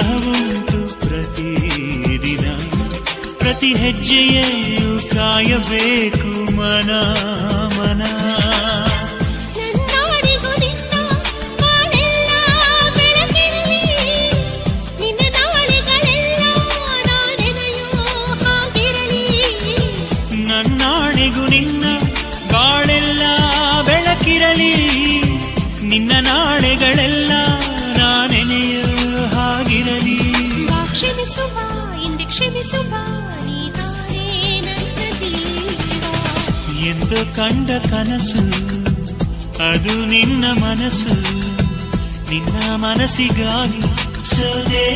ವಿರಹವುಂಟು ಪ್ರತಿದಿನ, ಪ್ರತಿ ಹೆಜ್ಜೆಯಲ್ಲೂ ಕಾಯಬೇಕು ಮನ ಮನ. ನನ್ನಾಣೆಗೂ ನಿನ್ನ ಬಾಳೆಲ್ಲ ಬೆಳಕಿರಲಿ, ನಿನ್ನ ನಾಳೆಗಳೆಲ್ಲ ನಾನೆನೆಯೋ ಹಾಗಿರಲಿ. ಕ್ಷಮಿಸುವ ಇಂದೆ ಕ್ಷಮಿಸುವ ನೀನೇ ನನ್ನ ಜೀವ. ಎಂದು ಕಂಡ ಕನಸು ಅದು ನಿನ್ನ ಮನಸ್ಸು, ನಿನ್ನ ಮನಸ್ಸಿಗಾಗಿ ಸೋದೆ.